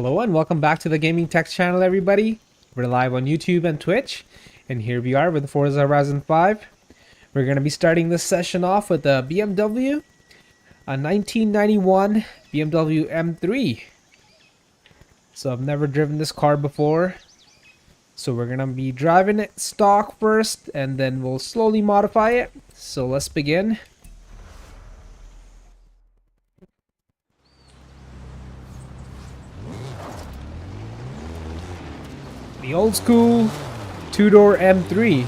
Hello and welcome back to the Gaming Tech channel, everybody. We're live on YouTube and Twitch, and here we are with Forza Horizon 5. We're going to be starting this session off with a BMW, a 1991 BMW M3. So I've never driven this car before, so we're going to be driving it stock first, and then we'll slowly modify it. So let's begin. The old school two-door M3.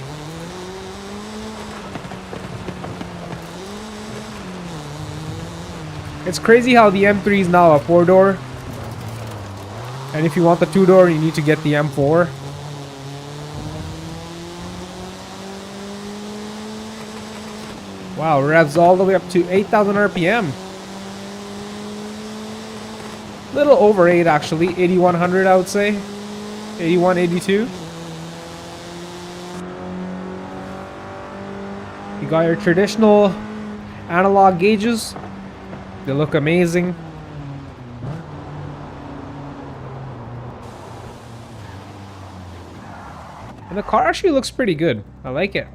It's crazy how the M3 is now a four-door. And if you want the two-door, you need to get the M4. Wow, revs all the way up to 8,000 RPM. Little over 8 actually, 8,100 I would say. 81, 82. You got your traditional analog gauges. They look amazing. And the car actually looks pretty good. I like it.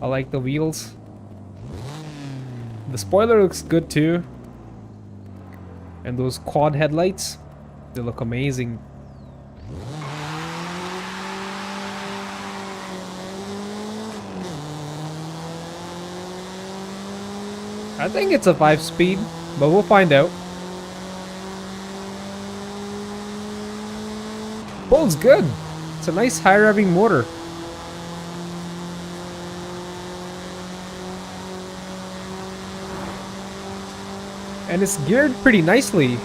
I like the wheels. The spoiler looks good too. And those quad headlights, they look amazing. I think it's a 5-speed, but we'll find out. Pulls good. It's a nice high revving motor. And it's geared pretty nicely.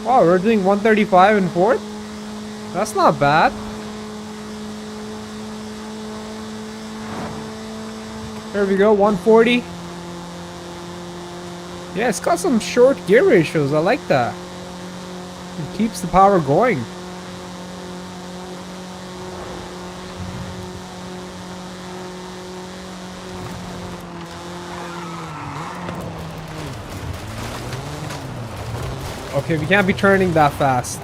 Wow, we're doing 135 in fourth? That's not bad. There we go, 140. Yeah, it's got some short gear ratios. I like that. It keeps the power going. Okay, we can't be turning that fast.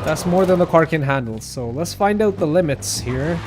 That's more than the car can handle, so let's find out the limits here.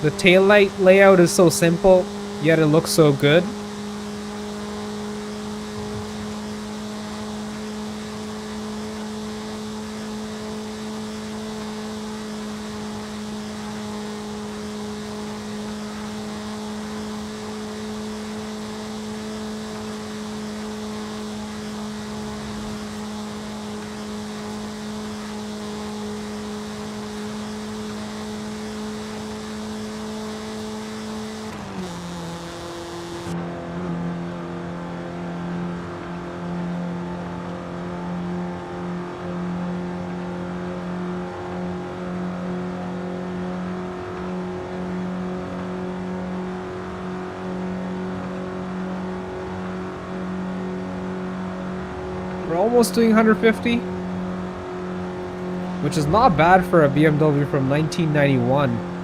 The taillight layout is so simple, yet it looks so good. We're almost doing 150, which is not bad for a BMW from 1991.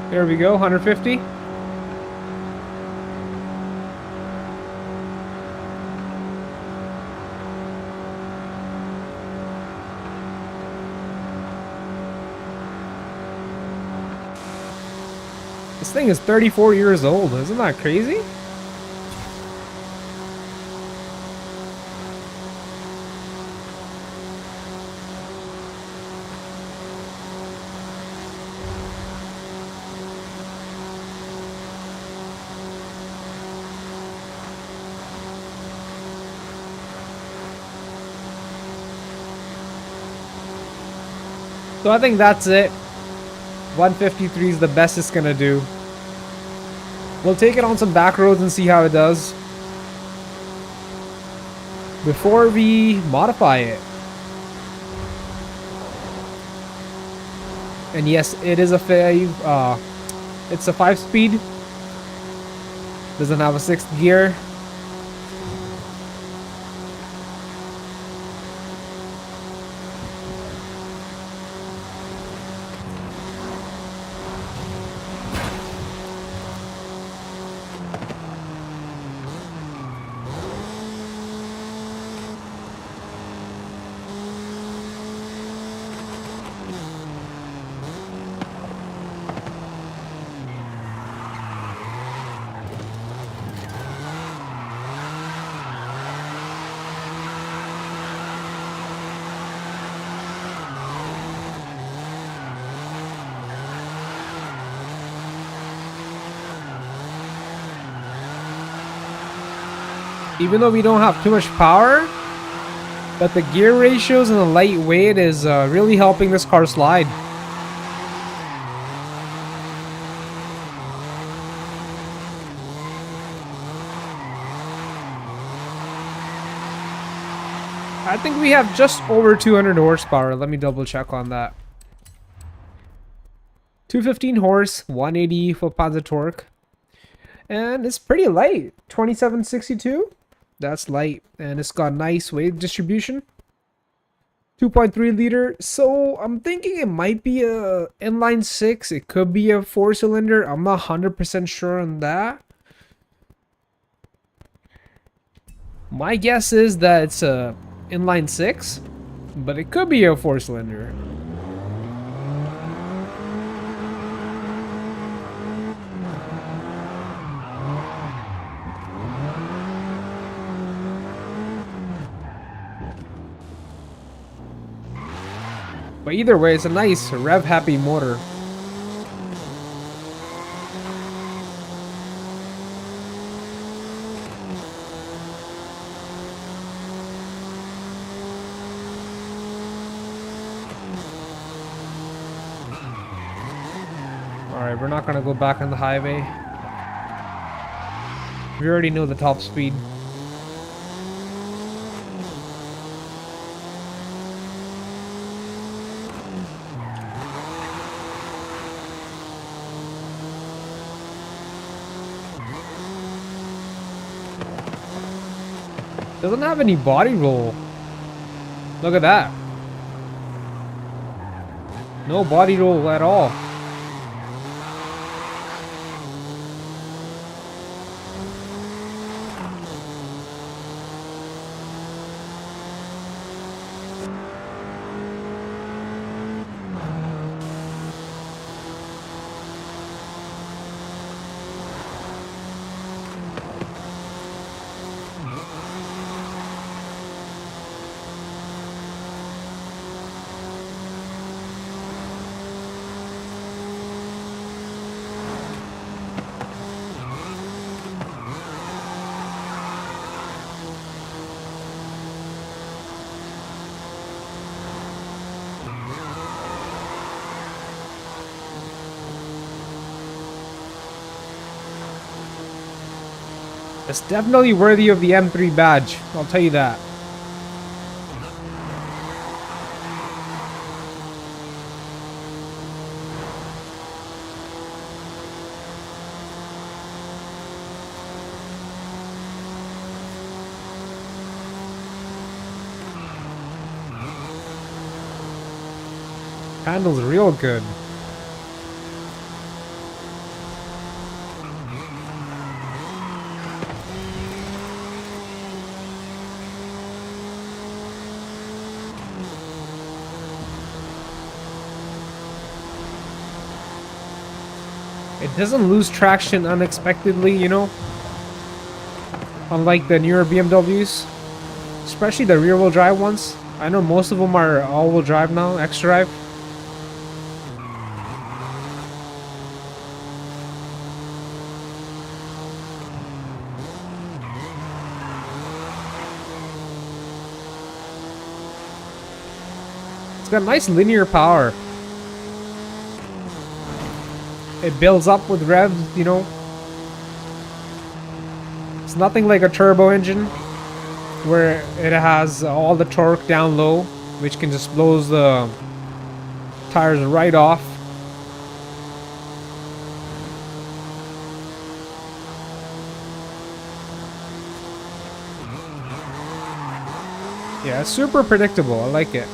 There we go, 150. This thing is 34 years old. Isn't that crazy? So I think that's it. 153 is the best it's gonna do. We'll take it on some back roads and see how it does before we modify it. And yes, it is a it's a 5-speed. Doesn't have a 6th gear. Even though we don't have too much power, but the gear ratios and the lightweight is really helping this car slide. I think we have just over 200 horsepower. Let me double check on that. 215 horse, 180 foot-pounds of torque. And it's pretty light. 2762. That's light. And it's got nice weight distribution. 2.3 liter. So I'm thinking it might be a inline 6. It could be a 4-cylinder. I'm not 100% sure on that. My guess is that it's a inline 6, but it could be a 4-cylinder. But either way, it's a nice rev-happy motor. Alright, we're not gonna go back on the highway. We already know the top speed. Doesn't have any body roll. Look at that. No body roll at all. It's definitely worthy of the M3 badge, I'll tell you that. Handles real good. It doesn't lose traction unexpectedly, you know? Unlike the newer BMWs. Especially the rear-wheel drive ones. I know most of them are all-wheel drive now, X-Drive. It's got nice linear power. it builds up with revs, you know. It's nothing like a turbo engine where it has all the torque down low, which can just blows the tires right off. Yeah, it's super predictable. I like it.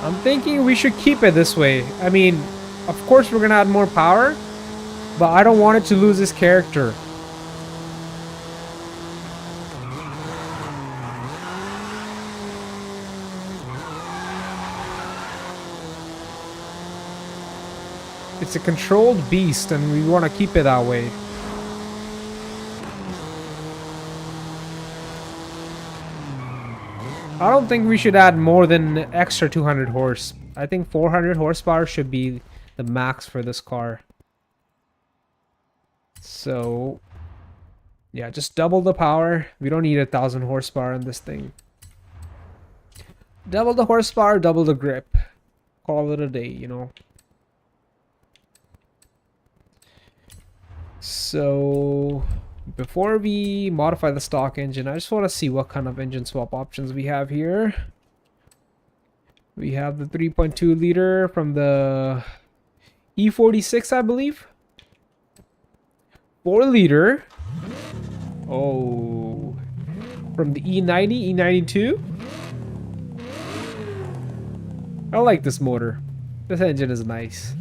I'm thinking we should keep it this way. I mean, of course we're gonna add more power, but I don't want it to lose its character. It's a controlled beast and we want to keep it that way. I don't think we should add more than extra 200 horse. I think 400 horsepower should be the max for this car. So, yeah, just double the power. We don't need 1,000 horsepower on this thing. Double the horsepower, double the grip. Call it a day, you know. So, before we modify the stock engine, I just want to see what kind of engine swap options we have here. We have the 3.2 liter from the E46, I believe. 4 liter. Oh, from the E90, E92. I like this motor. This engine is nice.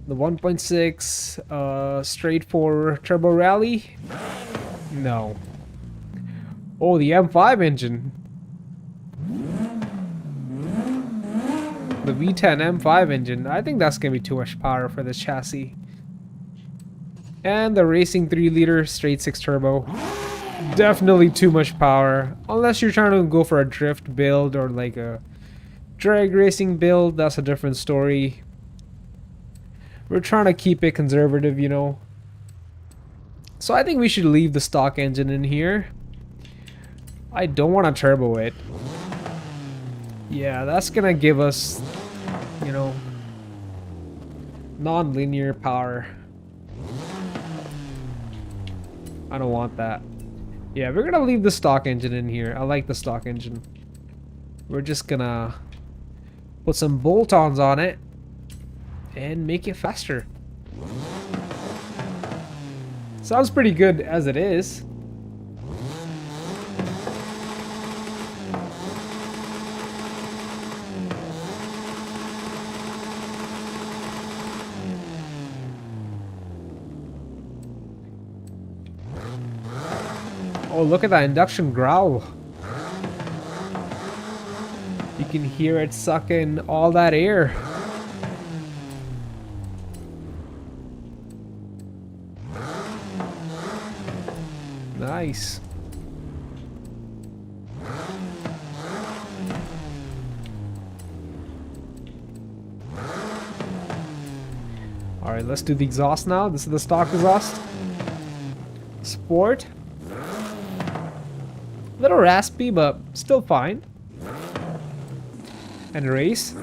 The 1.6 straight for turbo rally. No. Oh, the M5 engine. The V10 M5 engine. I think that's gonna be too much power for this chassis. And the racing 3 liter straight 6 turbo. Definitely too much power. Unless you're trying to go for a drift build or like a drag racing build, that's a different story. We're trying to keep it conservative, you know. So I think we should leave the stock engine in here. I don't want to turbo it. Yeah, that's gonna give us, you know, non-linear power. I don't want that. Yeah, we're gonna leave the stock engine in here. I like the stock engine. We're just gonna put some bolt-ons on it and make it faster. Sounds pretty good as it is. Oh, look at that induction growl. You can hear it sucking all that air. Nice. Alright, let's do the exhaust now. This is the stock exhaust. Sport. A little raspy, but still fine. And race.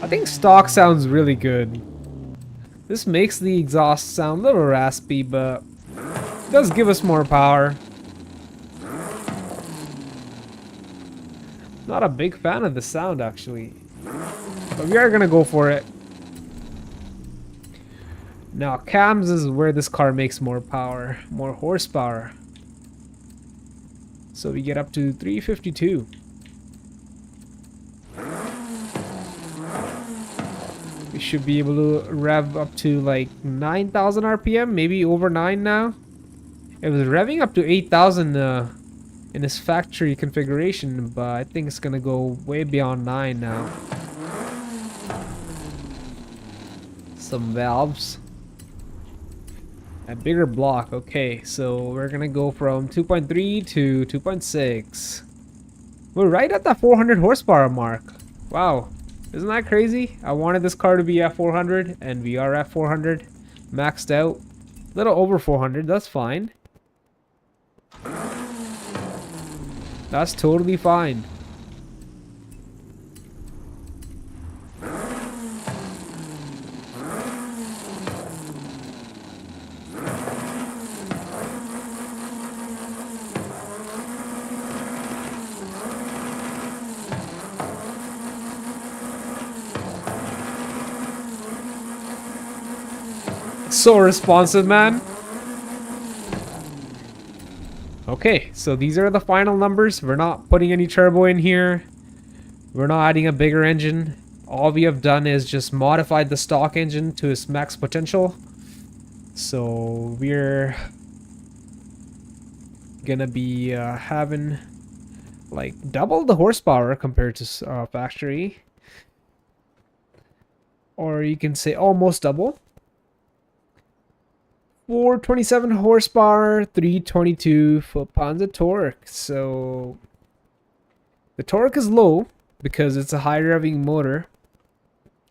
I think stock sounds really good. This makes the exhaust sound a little raspy, but it does give us more power. Not a big fan of the sound, actually. But we are gonna go for it. Now, cams is where this car makes more power, more horsepower. So we get up to 352. We should be able to rev up to like 9,000 RPM, maybe over 9 now. It was revving up to 8,000 in this factory configuration, but I think it's gonna go way beyond 9 now. Some valves. A bigger block. Okay, so we're gonna go from 2.3 to 2.6. We're right at the 400 horsepower mark. Wow. Isn't that crazy? I wanted this car to be at 400, and we are at 400. Maxed out. A little over 400, that's fine. That's totally fine. So responsive, man. Okay, so these are the final numbers. We're not putting any turbo in here. We're not adding a bigger engine. All we have done is just modified the stock engine to its max potential. So we're gonna be having like double the horsepower compared to factory. Or you can say almost double. 427 horsepower, 322 foot-pounds of torque. So the torque is low because it's a high revving motor,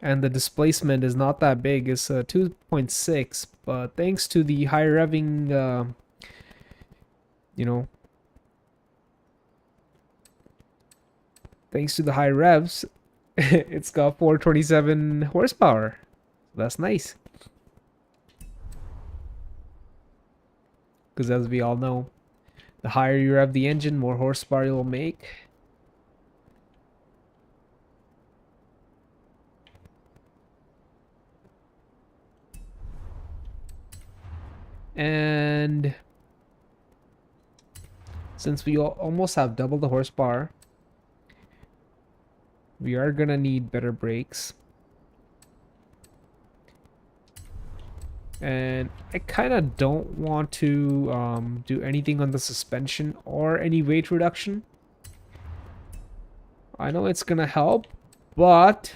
and the displacement is not that big. It's 2.6, but thanks to the high revving, thanks to the high revs, it's got 427 horsepower. That's nice. Because as we all know, the higher you rev the engine, more horsepower you'll make. And since we almost have double the horsepower, we are gonna need better brakes. And I kind of don't want to do anything on the suspension or any weight reduction. I know it's gonna help, but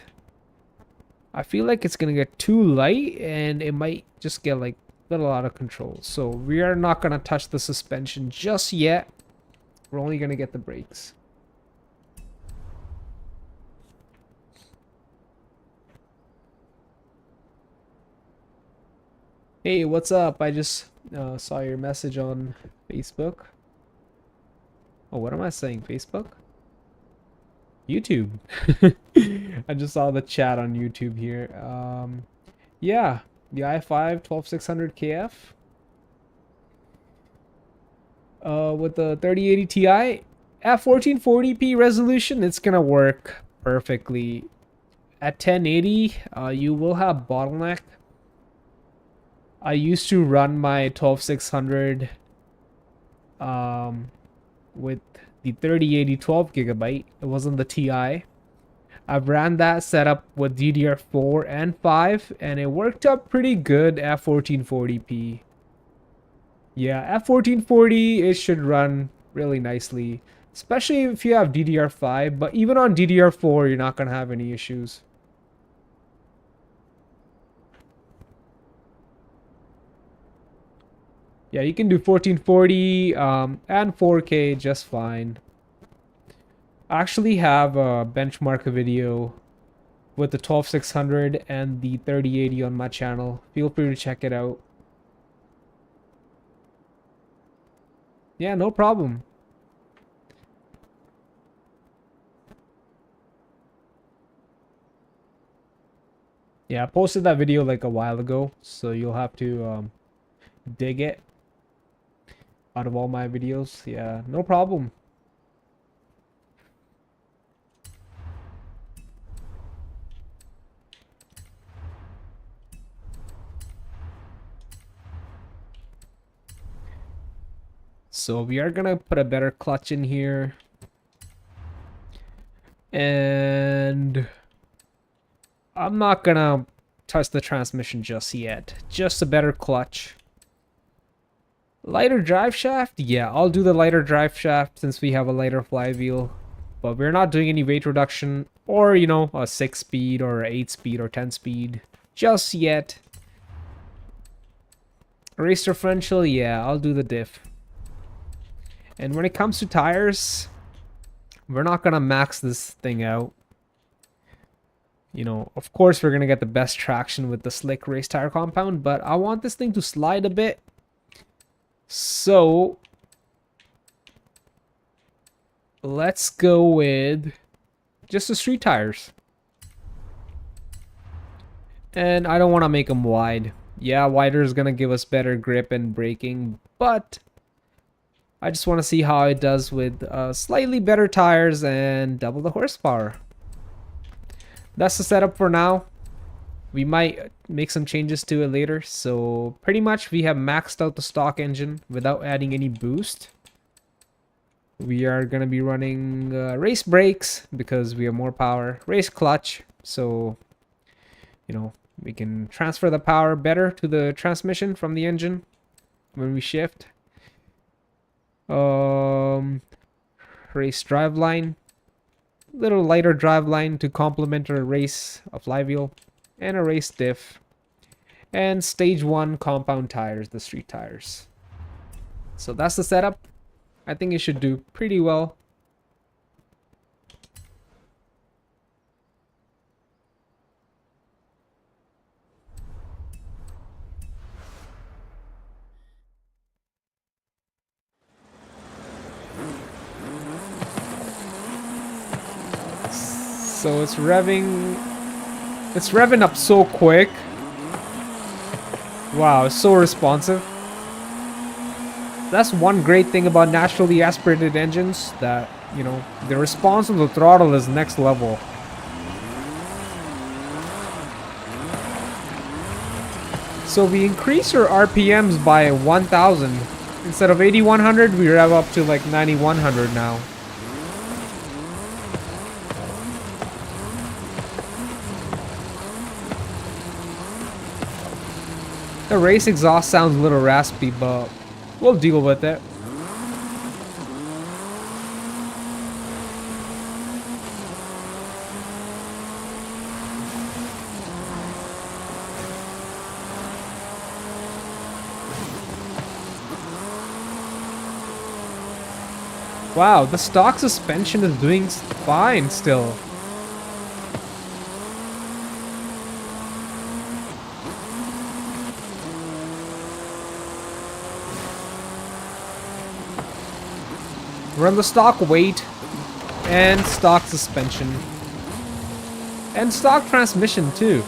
I feel like it's gonna get too light and it might just get like a little out of control. So we are not gonna touch the suspension just yet. We're only gonna get the brakes. Hey, what's up? I just saw your message on Facebook. Oh, what am I saying? Facebook? YouTube. I just saw the chat on YouTube here. Yeah, the i5 12600 KF. With the 3080 Ti at 1440p resolution, it's gonna work perfectly. At 1080, you will have bottleneck. I used to run my 12600 with the 3080 12GB. It wasn't the Ti. I've ran that setup with DDR4 and 5, and it worked out pretty good at 1440p. Yeah, at 1440 it should run really nicely, especially if you have DDR5, but even on DDR4 you're not gonna have any issues. Yeah, you can do 1440 and 4K just fine. I actually have a benchmark video with the 12600 and the 3080 on my channel. Feel free to check it out. Yeah, no problem. Yeah, I posted that video like a while ago, so you'll have to dig it out of all my videos. Yeah, no problem. So we are gonna put a better clutch in here. And I'm not gonna touch the transmission just yet. Just a better clutch. Lighter drive shaft? Yeah, I'll do the lighter drive shaft since we have a lighter flywheel. But we're not doing any weight reduction or, a 6-speed or 8-speed or 10-speed just yet. Race differential? Yeah, I'll do the diff. And when it comes to tires, we're not gonna max this thing out. You know, of course we're gonna get the best traction with the slick race tire compound, but I want this thing to slide a bit. So let's go with just the street tires. And I don't want to make them wide. Yeah, wider is gonna give us better grip and braking, but I just want to see how it does with slightly better tires and double the horsepower. That's the setup for now. We might make some changes to it later. So pretty much we have maxed out the stock engine without adding any boost. We are going to be running race brakes because we have more power. Race clutch, so you know, we can transfer the power better to the transmission from the engine when we shift. Race driveline, little lighter driveline to complement our race flywheel, and a race diff, and stage 1 compound tires, the street tires. So that's the setup. I think it should do pretty well. So it's revving up so quick. Wow, it's so responsive. That's one great thing about naturally aspirated engines, that, you know, the response of the throttle is next level. So we increase our RPMs by 1,000. Instead of 8,100, we rev up to like 9,100 now. The race exhaust sounds a little raspy, but we'll deal with it. Wow, the stock suspension is doing fine still. Run the stock weight and stock suspension and stock transmission too.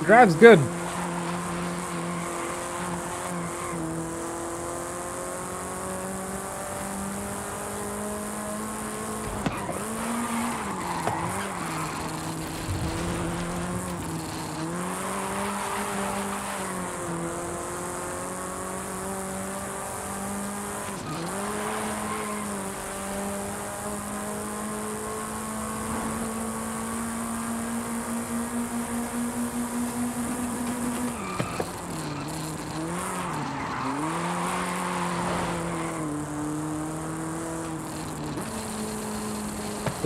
Drive's good.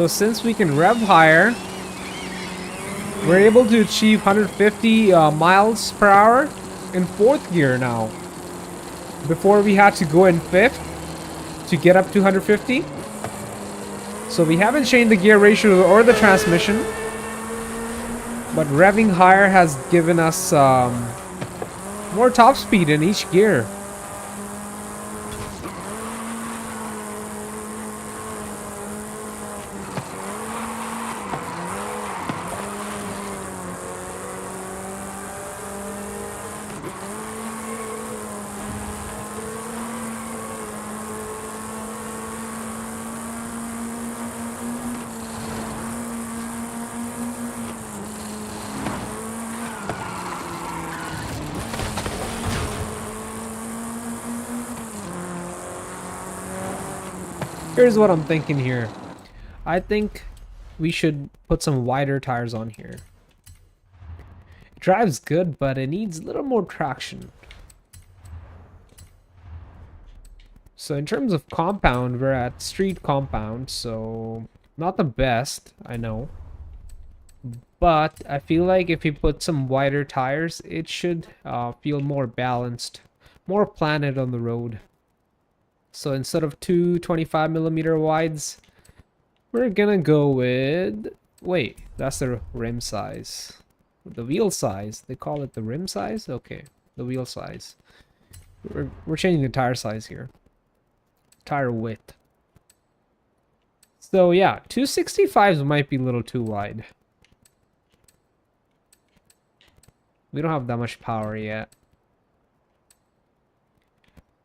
So since we can rev higher, we're able to achieve 150 miles per hour in 4th gear now. Before we had to go in 5th to get up to 150. So we haven't changed the gear ratio or the transmission. But revving higher has given us more top speed in each gear. Here's what I'm thinking here. I think we should put some wider tires on here. It drives good, but it needs a little more traction. So in terms of compound, we're at street compound, so not the best, I know. But I feel like if we put some wider tires, it should feel more balanced, more planted on the road. So instead of two 25mm wides, we're gonna go with... Wait, that's the rim size. The wheel size. They call it the rim size? Okay, the wheel size. We're changing the tire size here. Tire width. So yeah, 265s might be a little too wide. We don't have that much power yet.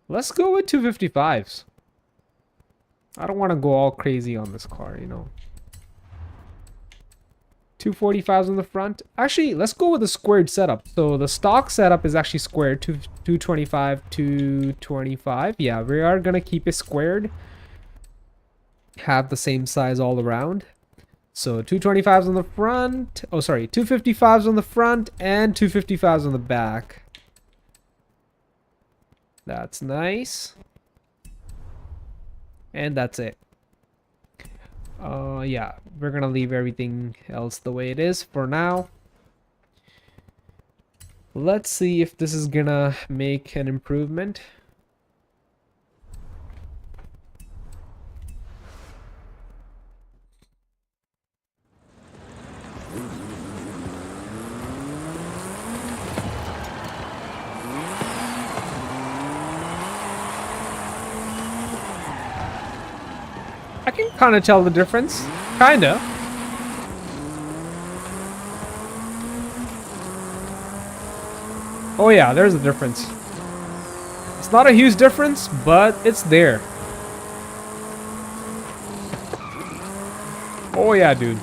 Let's go with 255s. I don't want to go all crazy on this car, you know. 245s on the front. Actually, let's go with a squared setup. So the stock setup is actually squared. 225, 225. Yeah, we are going to keep it squared. Have the same size all around. So 225s on the front. Oh, sorry. 255s on the front and 255s on the back. That's nice. And that's it. Yeah, we're gonna leave everything else the way it is for now. Let's see if this is gonna make an improvement. I can kind of tell the difference. Kinda. Oh yeah, there's a difference. It's not a huge difference, but it's there. Oh yeah, dude.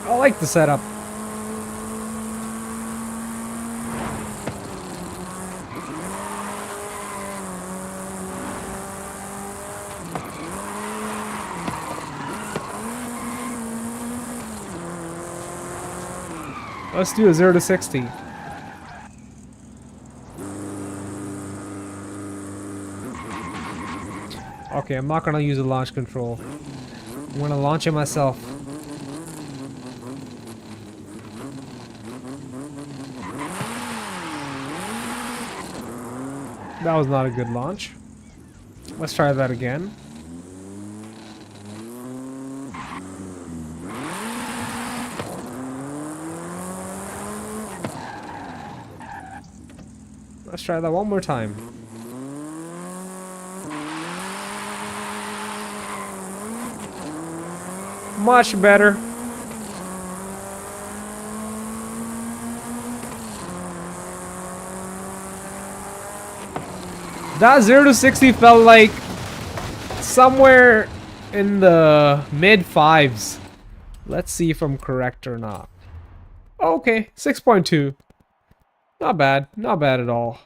I like the setup. Let's do a 0 to 60. Okay, I'm not gonna use a launch control. I'm gonna launch it myself. That was not a good launch. Let's try that again. Let's try that one more time. Much better. That 0 to 60 felt like somewhere in the mid 5s. Let's see if I'm correct or not. Okay, 6.2. Not bad. Not bad at all.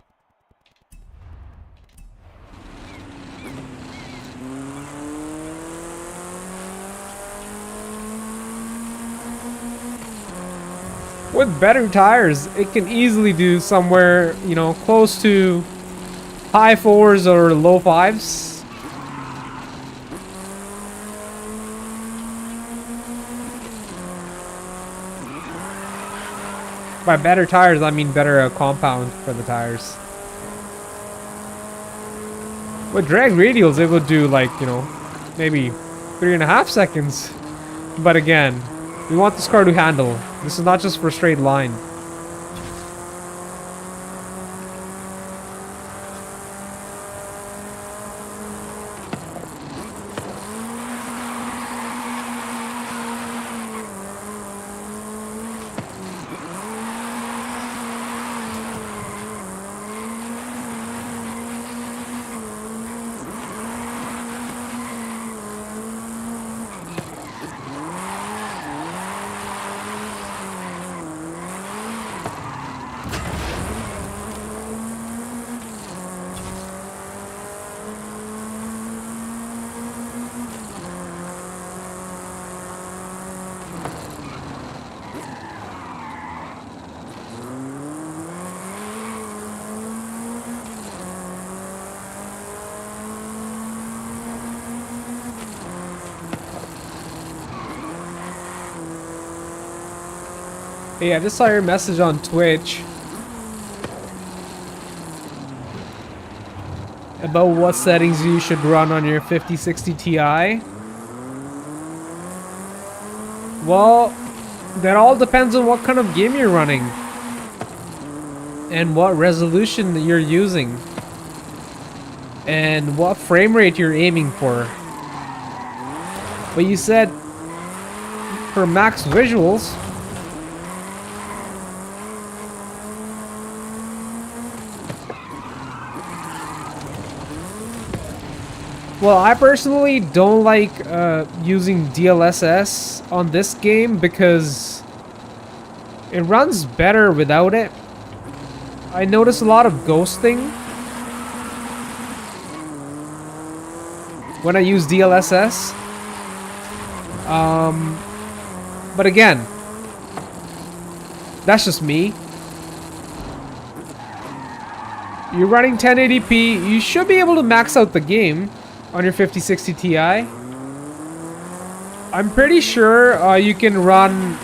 With better tires, it can easily do somewhere, you know, close to high 4s or low 5s. By better tires, I mean better compound for the tires. With drag radials, it would do like, you know, maybe 3.5 seconds. But again, we want this car to handle. This is not just for straight line. Hey, I just saw your message on Twitch about what settings you should run on your 5060 Ti. Well, that all depends on what kind of game you're running and what resolution that you're using and what frame rate you're aiming for. But you said for max visuals. Well, I personally don't like using DLSS on this game because it runs better without it. I notice a lot of ghosting when I use DLSS. But again, that's just me. You're running 1080p, you should be able to max out the game on your 5060 Ti. I'm pretty sure you can run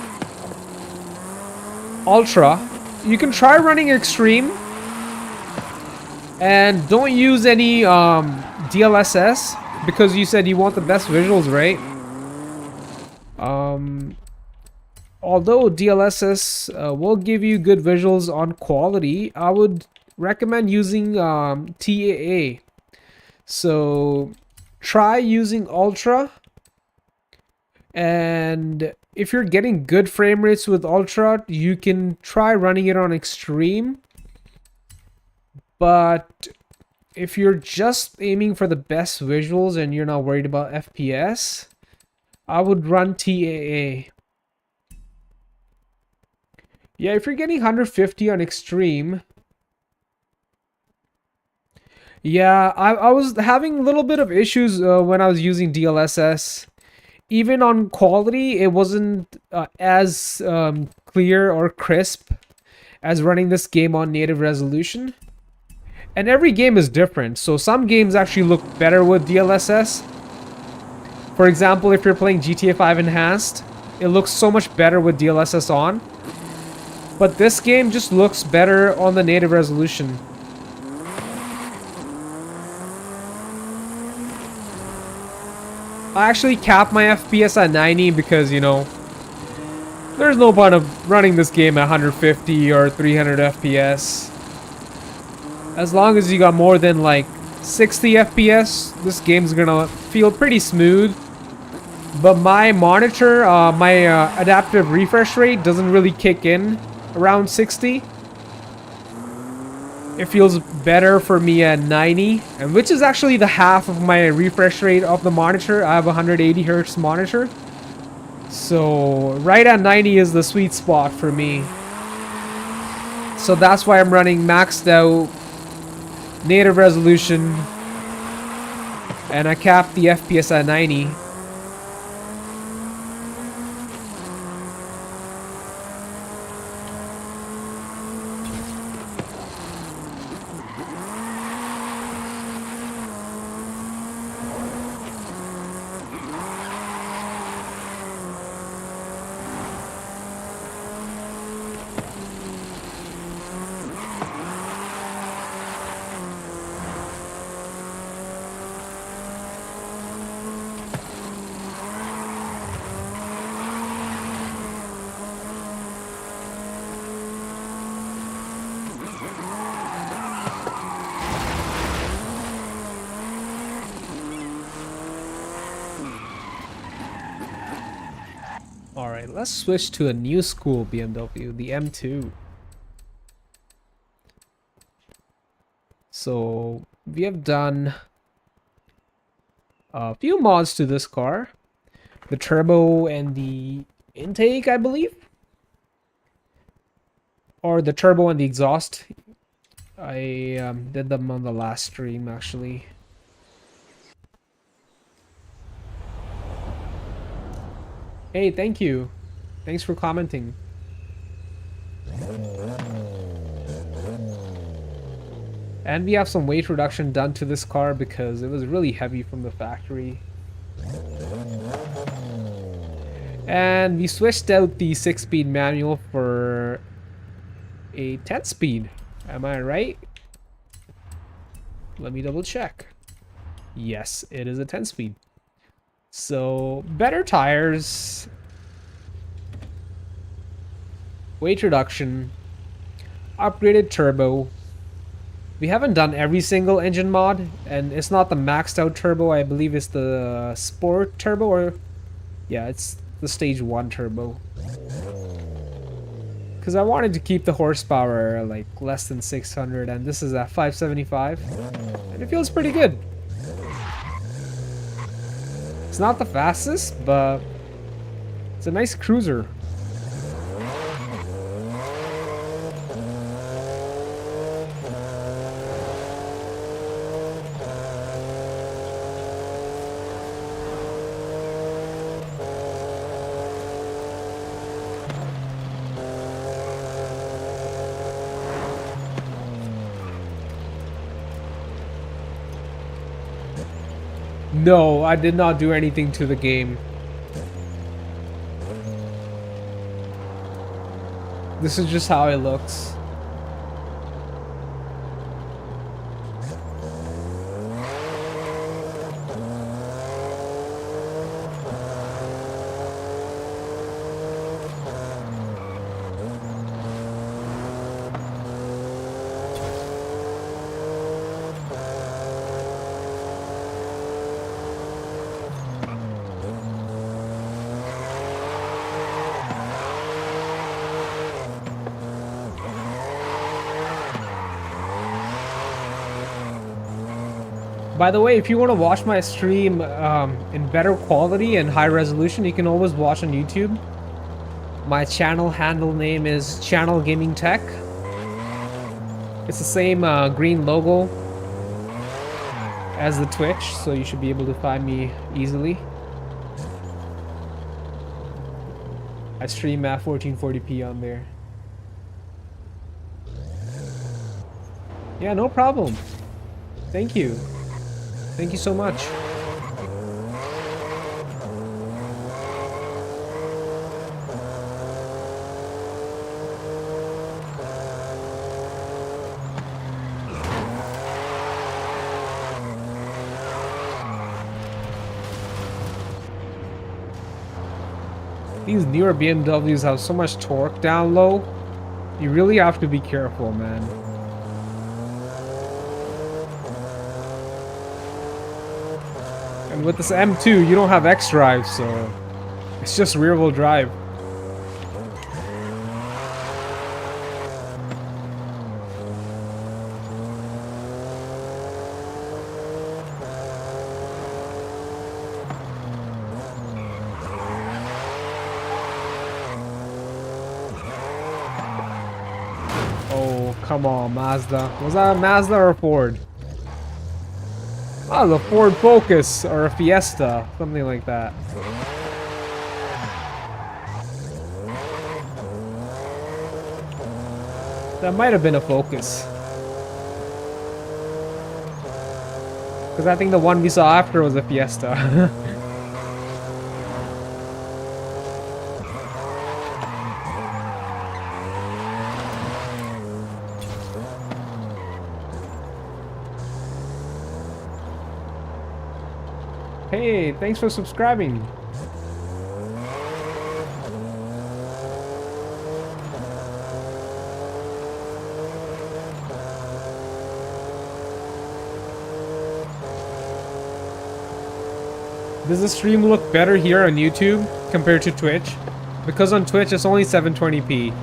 Ultra. You can try running Extreme. And don't use any DLSS because you said you want the best visuals, right? Although DLSS will give you good visuals on quality, I would recommend using TAA. So try using Ultra, and if you're getting good frame rates with Ultra, you can try running it on Extreme. But if you're just aiming for the best visuals and you're not worried about FPS, I would run TAA. Yeah, if you're getting 150 on Extreme. Yeah, I was having a little bit of issues when I was using DLSS. Even on quality, it wasn't as clear or crisp as running this game on native resolution. And every game is different, so some games actually look better with DLSS. For example, if you're playing GTA 5 Enhanced, it looks so much better with DLSS on. But this game just looks better on the native resolution. I actually capped my FPS at 90 because, you know, there's no point of running this game at 150 or 300 FPS. As long as you got more than like 60 FPS, this game's gonna feel pretty smooth. But my monitor, my adaptive refresh rate doesn't really kick in around 60. It feels better for me at 90, and which is actually the half of my refresh rate of the monitor. I have a 180 hertz monitor. So right at 90 is the sweet spot for me. So that's why I'm running maxed out native resolution, and I capped the FPS at 90. Alright, let's switch to a new school BMW, the M2. So we have done a few mods to this car. The turbo and the intake, I believe. Or the turbo and the exhaust. I did them on the last stream, actually. Hey, thank you. Thanks for commenting. And we have some weight reduction done to this car because it was really heavy from the factory. And we switched out the 6-speed manual for a 10-speed. Am I right? Let me double check. Yes, it is a 10-speed. So, better tires, weight reduction, upgraded turbo. We haven't done every single engine mod, and it's not the maxed out turbo. I believe it's the sport turbo, or yeah, it's the stage 1 turbo. Because I wanted to keep the horsepower like less than 600, and this is at 575, and it feels pretty good. It's not the fastest, but it's a nice cruiser. No, I did not do anything to the game. This is just how it looks. By the way, if you want to watch my stream in better quality and high resolution, you can always watch on YouTube. My channel handle name is Channel Gaming Tech. It's the same green logo as the Twitch, so you should be able to find me easily. I stream at 1440p on there. Yeah, no problem. Thank you. Thank you so much. These newer BMWs have so much torque down low. You really have to be careful, man. And with this M2, you don't have X drive, so it's just rear-wheel drive. Oh, come on, Mazda. Was that a Mazda or a Ford? Oh, the Ford Focus or a Fiesta, something like that. That might have been a Focus. Because I think the one we saw after was a Fiesta. Hey, thanks for subscribing. Does the stream look better here on YouTube compared to Twitch? Because on Twitch it's only 720p.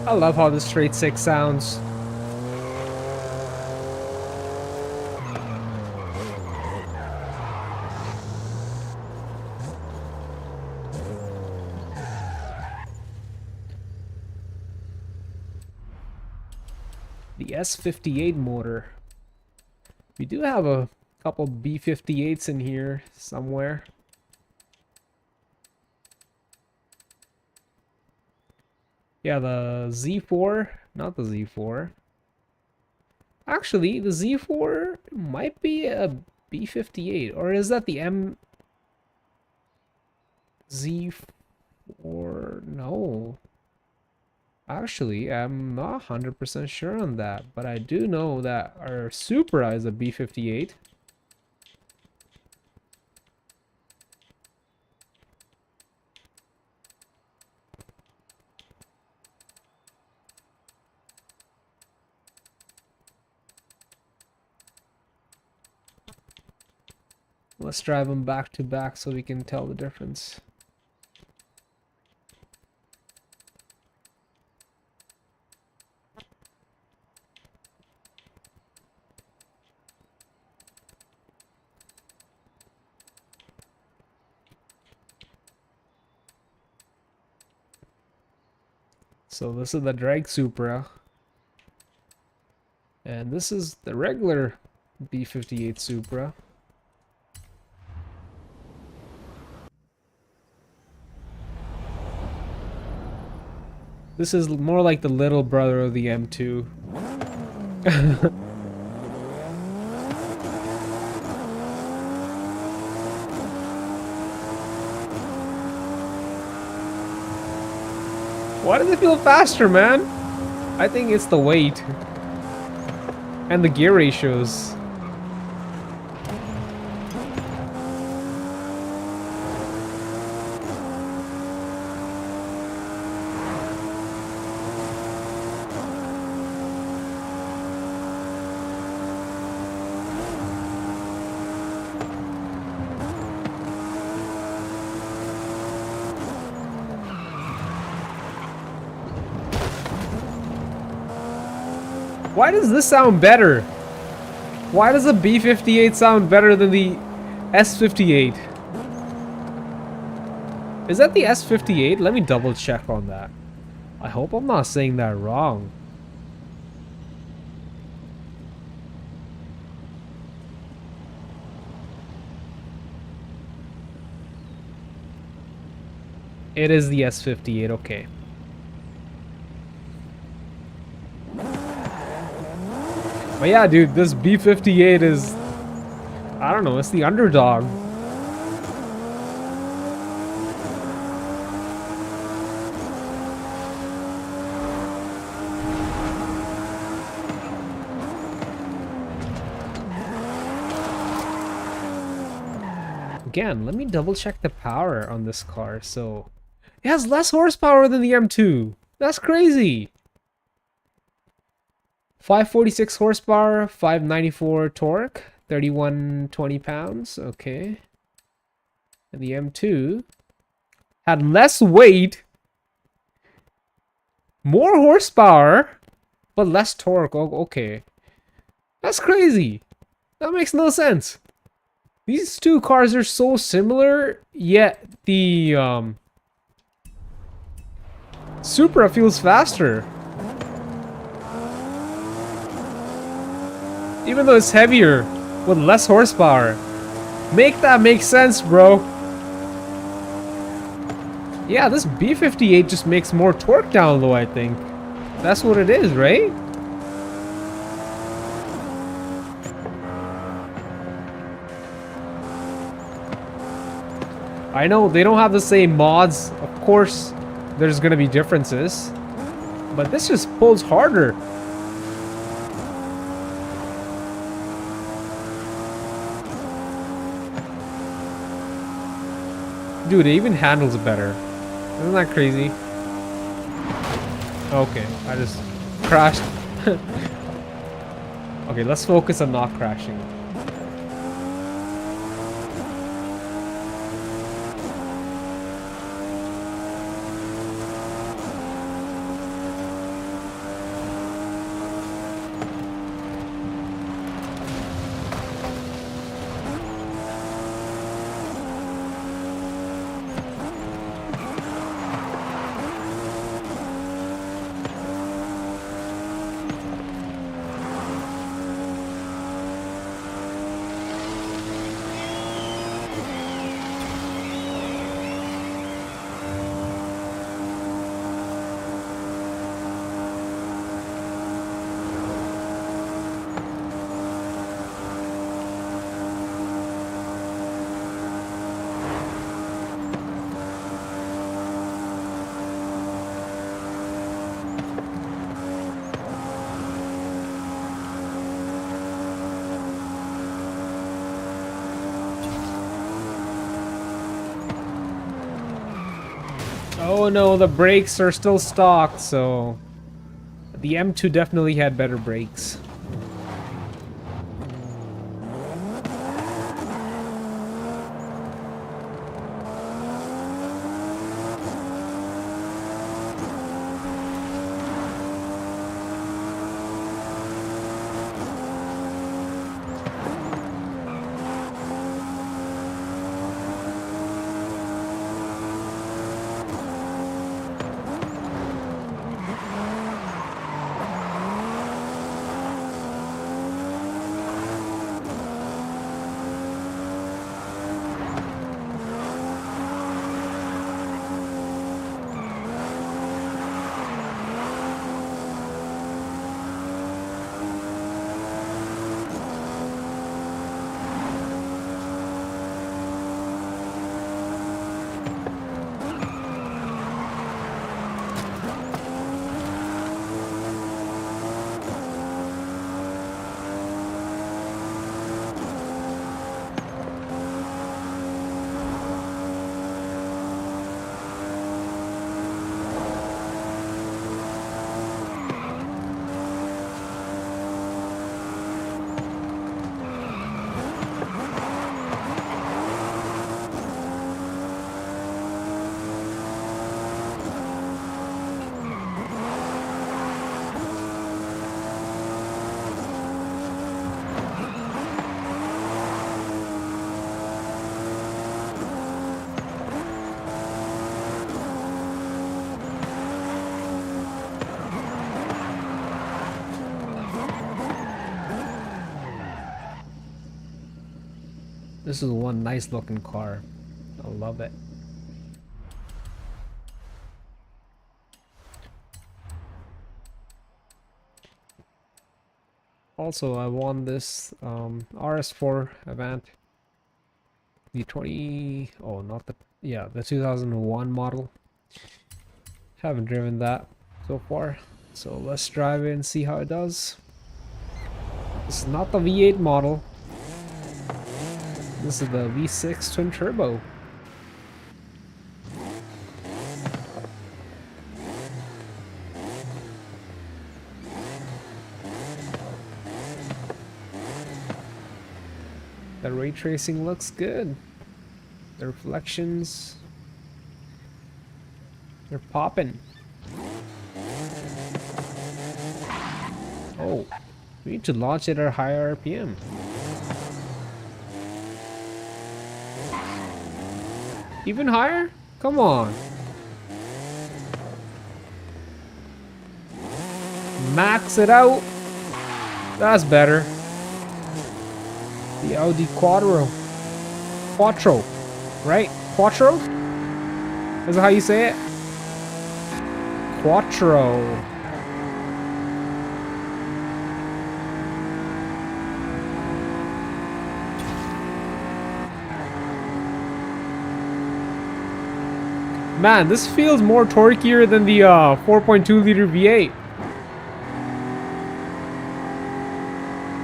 I love how the straight six sounds. The S58 motor. We do have a couple B58s in here somewhere. Yeah, the Z4, not the Z4. Actually, the Z4 might be a B58, or is that the MZ4? No. Actually, I'm not 100% sure on that, but I do know that our Supra is a B58. Let's drive them back to back so we can tell the difference. So this is the drag Supra. And this is the regular B58 Supra. This is more like the little brother of the M2. Why does it feel faster, man? I think it's the weight. And the gear ratios. Why does this sound better? Why does the B58 sound better than the S58? Is that the S58? Let me double check on that. I hope I'm not saying that wrong. It is the S58, okay. But yeah, dude, this B58 is... I don't know, it's the underdog. Again, let me double check the power on this car. So, it has less horsepower than the M2. That's crazy. 546 horsepower, 594 torque, 3120 pounds. Okay. And the M2 had less weight, more horsepower, but less torque. Oh, okay. That's crazy. That makes no sense. These two cars are so similar, yet the Supra feels faster. Even though it's heavier, with less horsepower. Make that make sense, bro. Yeah, this B58 just makes more torque down low, I think. That's what it is, right? I know they don't have the same mods. Of course, there's gonna be differences. But this just pulls harder. Dude, it even handles better. Isn't that crazy? Okay, I just crashed. Okay, let's focus on not crashing. Oh no, the brakes are still stock, so... The M2 definitely had better brakes. This is one nice looking car. I love it. Also, I won this RS4 event. The 20... Oh, not the... Yeah, the 2001 model. Haven't driven that so far. So let's drive it and see how it does. This is not the V8 model. This is the V6 twin turbo. The ray tracing looks good. The reflections, they're popping. Oh, we need to launch it at a higher RPM. Even higher? Come on. Max it out. That's better. The Audi Quattro, right? Quattro? Is that how you say it? Quattro. Man, this feels more torqueier than the 4.2 liter V8.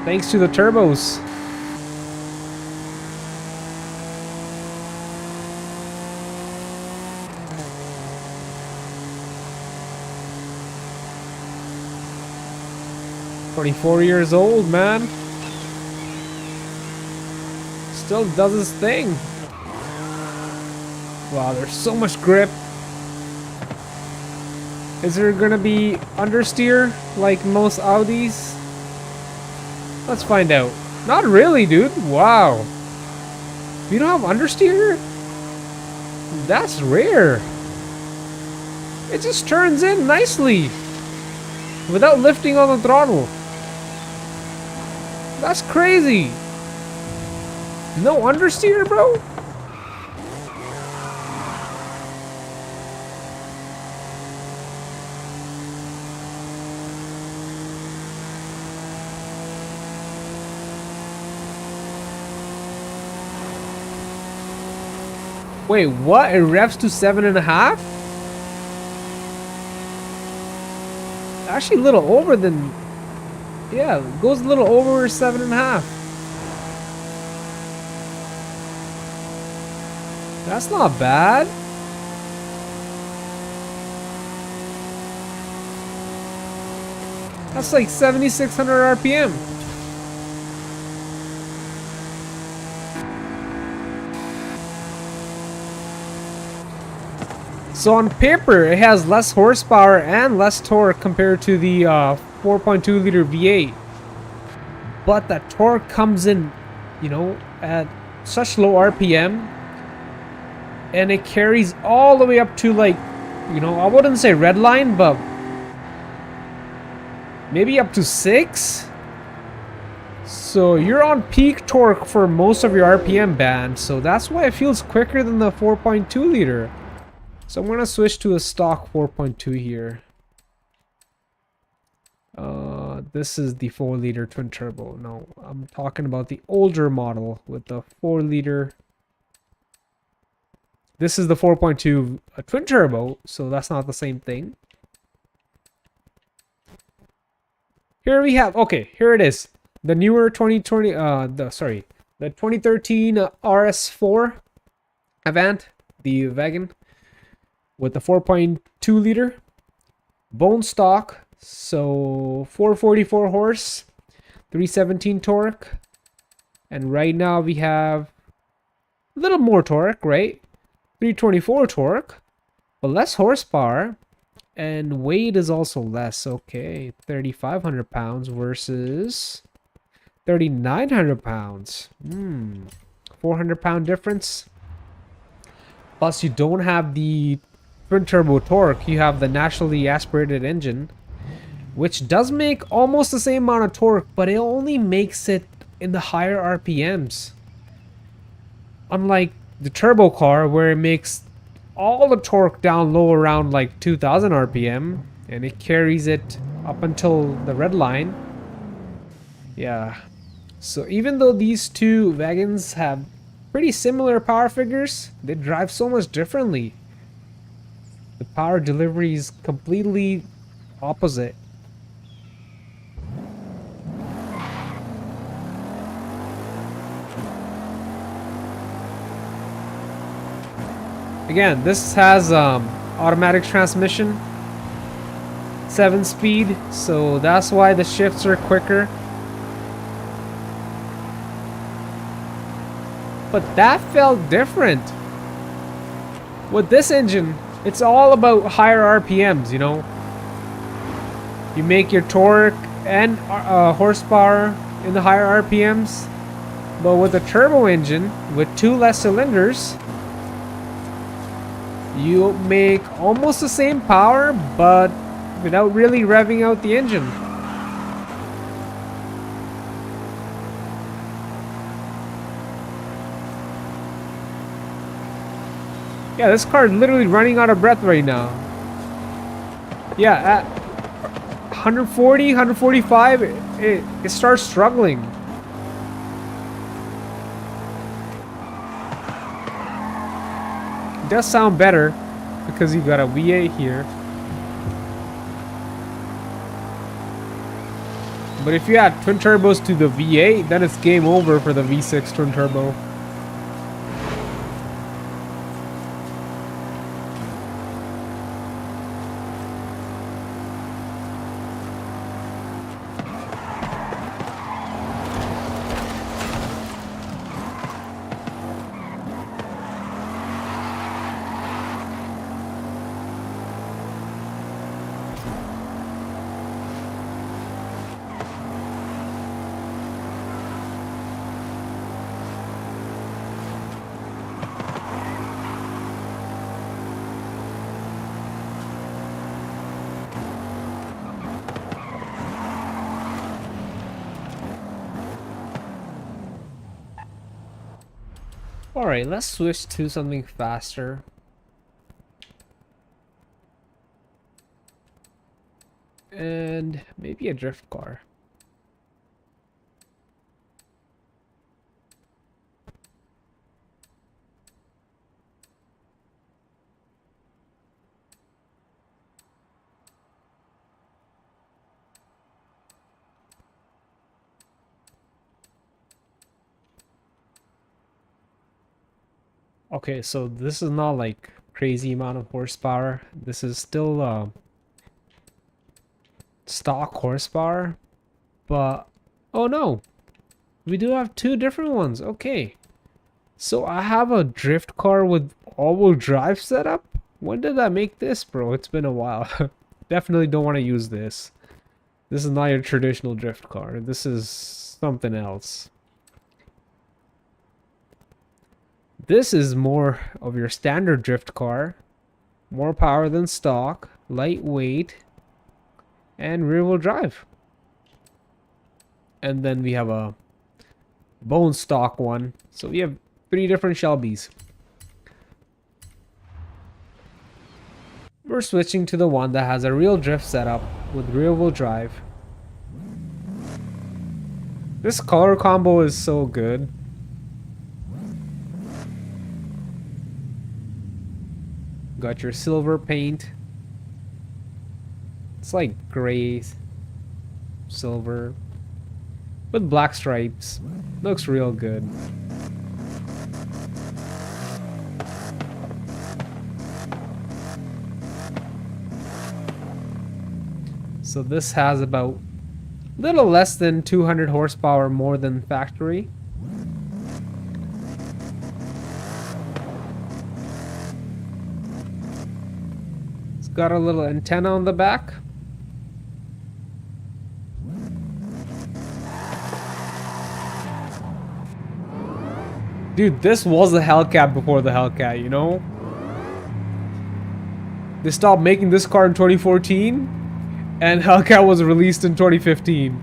Thanks to the turbos. "24 years old, man. Still does his thing." Wow, there's so much grip. Is there gonna be understeer like most Audis? Let's find out. Not really, dude. Wow. You don't have understeer? That's rare. It just turns in nicely without lifting on the throttle. That's crazy. No understeer, bro? Wait, what? It revs to 7.5? Actually, a little over than... Yeah, it goes a little over 7.5. That's not bad. That's like 7,600 RPM. So on paper, it has less horsepower and less torque compared to the 4.2 liter V8. But that torque comes in, you know, at such low RPM. And it carries all the way up to, like, you know, I wouldn't say red line, but maybe up to 6. So you're on peak torque for most of your RPM band. So that's why it feels quicker than the 4.2 liter. So I'm going to switch to a stock 4.2 here. This is the 4 liter twin turbo. No, I'm talking about the older model with the 4 liter. This is the 4.2 twin turbo, so that's not the same thing. Here we have, okay, here it is. The newer 2020, the 2013 RS4 Avant, the wagon, with the 4.2 liter bone stock. So 444 horse, 317 torque. And right now we have a little more torque, right? 324 torque, but less horsepower. And weight is also less. Okay, 3,500 pounds versus 3,900 pounds. 400 pound difference. Plus you don't have the twin turbo torque. You have the naturally aspirated engine, which does make almost the same amount of torque, but it only makes it in the higher RPMs. Unlike the turbo car, where it makes all the torque down low around like 2,000 RPM, and it carries it up until the red line. Yeah. So even though these two wagons have pretty similar power figures, they drive so much differently. The power delivery is completely opposite. Again, this has automatic transmission, 7-speed, so that's why the shifts are quicker. But that felt different. With this engine, it's all about higher RPMs, you know. You make your torque and horsepower in the higher RPMs. But with a turbo engine, with 2 less cylinders, you make almost the same power, but without really revving out the engine. Yeah, this car is literally running out of breath right now. Yeah, at 140, 145, it starts struggling. It does sound better because you got a V8 here. But if you add twin turbos to the V8, then it's game over for the V6 twin turbo. Alright, let's switch to something faster. And maybe a drift car. Okay, so this is not like crazy amount of horsepower. This is still stock horsepower, but oh no, we do have 2 different ones. Okay, so I have a drift car with all-wheel drive setup. When did I make this, bro? It's been a while. Definitely don't want to use this. This is not your traditional drift car. This is something else. This is more of your standard drift car. More power than stock, lightweight, and rear-wheel drive. And then we have a bone stock one. So we have 3 different Shelbys. We're switching to the one that has a real drift setup with rear-wheel drive. This color combo is so good. Got your silver paint. It's like gray, silver, with black stripes. Looks real good. So this has about little less than 200 horsepower more than factory. It's got a little antenna on the back. Dude, this was the Hellcat before the Hellcat, you know? They stopped making this car in 2014, and Hellcat was released in 2015.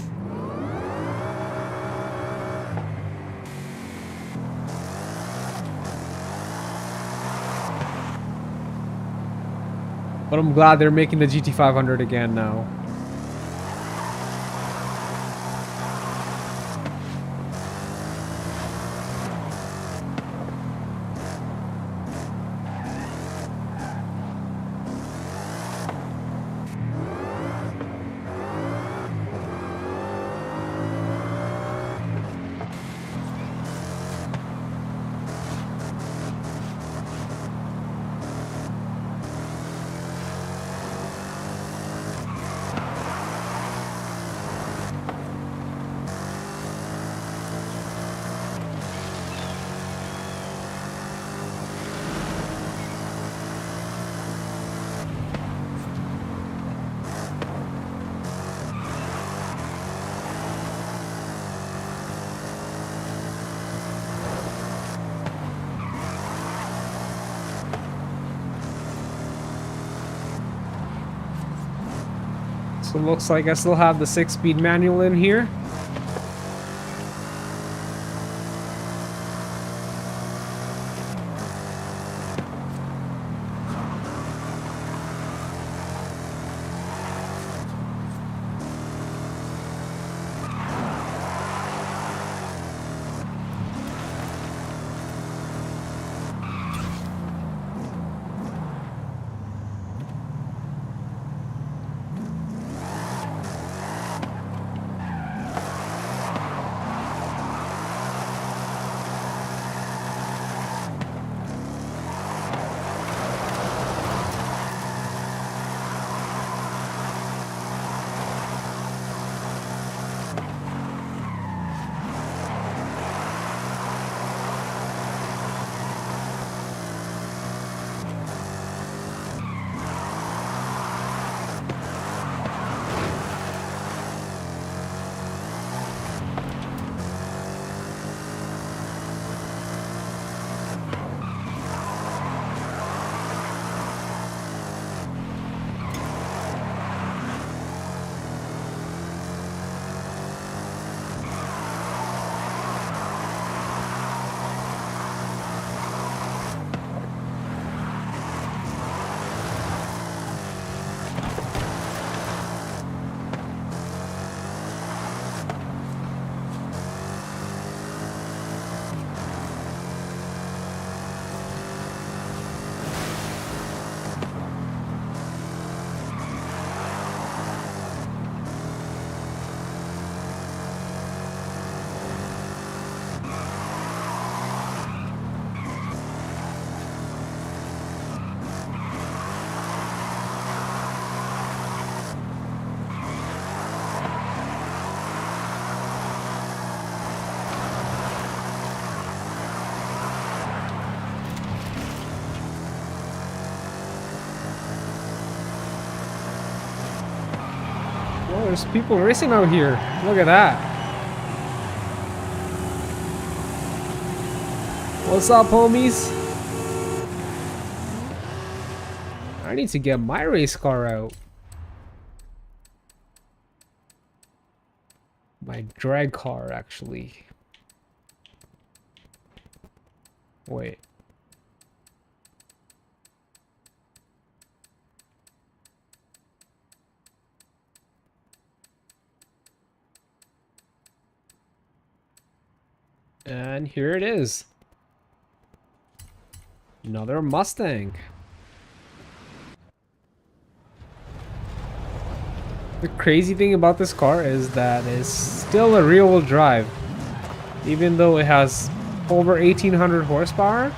But I'm glad they're making the GT500 again now. So it looks like I still have the 6-speed manual in here. Oh, there's people racing out here. Look at that. What's up, homies? I need to get my race car out. My drag car, actually. Wait. And here it is. Another Mustang. The crazy thing about this car is that it's still a rear-wheel drive. Even though it has over 1800 horsepower.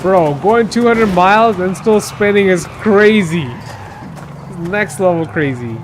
Bro, going 200 miles and still spinning is crazy. Next level crazy.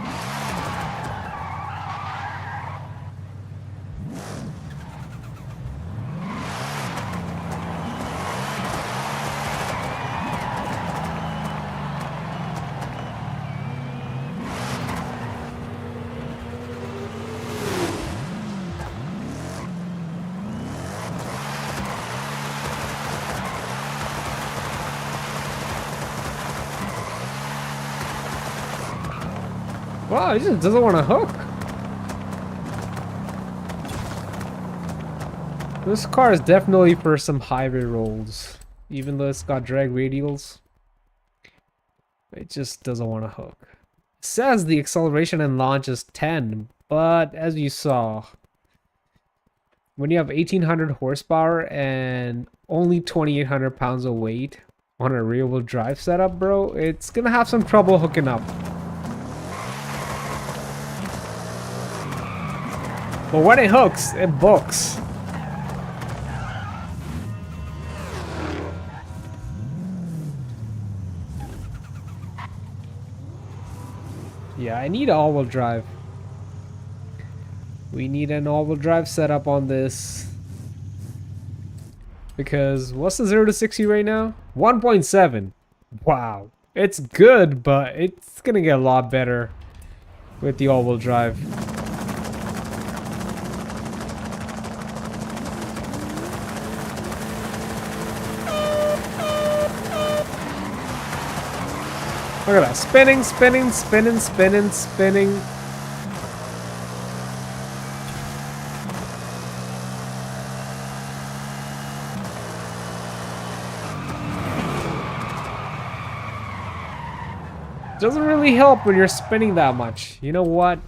Wow, it just doesn't want to hook. This car is definitely for some highway rolls. Even though it's got drag radials, it just doesn't want to hook. It says the acceleration and launch is 10, but as you saw, when you have 1800 horsepower and only 2800 pounds of weight, on a rear-wheel drive setup, bro, it's gonna have some trouble hooking up. But when it hooks, it books. Yeah, I need all-wheel drive. We need an all-wheel drive setup on this. Because what's the 0 to 60 right now? 1.7. Wow. It's good, but it's gonna get a lot better with the all-wheel drive. Look at that. Spinning, spinning, spinning, spinning, spinning. Doesn't really help when you're spinning that much. You know what?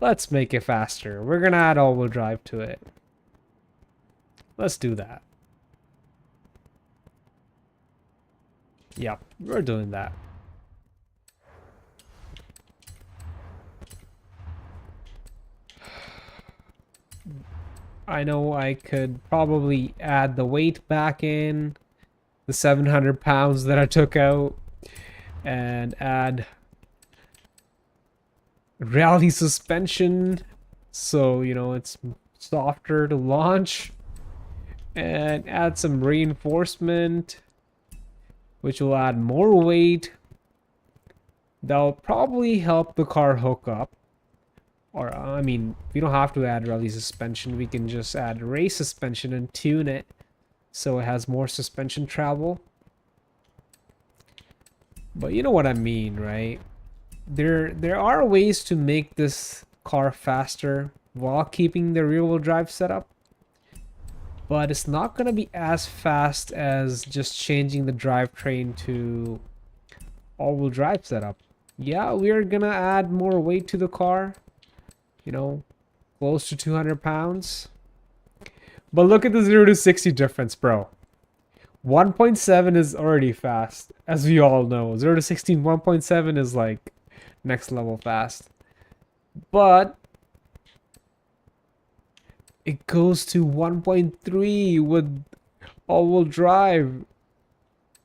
Let's make it faster. We're gonna add all-wheel drive to it. Let's do that. Yep, we're doing that. I know I could probably add the weight back in, the 700 pounds that I took out, and add rally suspension so, you know, it's softer to launch, and add some reinforcement, which will add more weight. That'll probably help the car hook up. Or, I mean, we don't have to add rally suspension. We can just add race suspension and tune it so it has more suspension travel. But you know what I mean, right? There are ways to make this car faster while keeping the rear-wheel drive setup. But it's not going to be as fast as just changing the drivetrain to all-wheel drive setup. Yeah, we're going to add more weight to the car. You know, close to 200 pounds. But look at the 0 to 60 difference, bro. 1.7 is already fast, as we all know. 0 to 60, 1.7 is like next level fast. But it goes to 1.3 with all-wheel drive.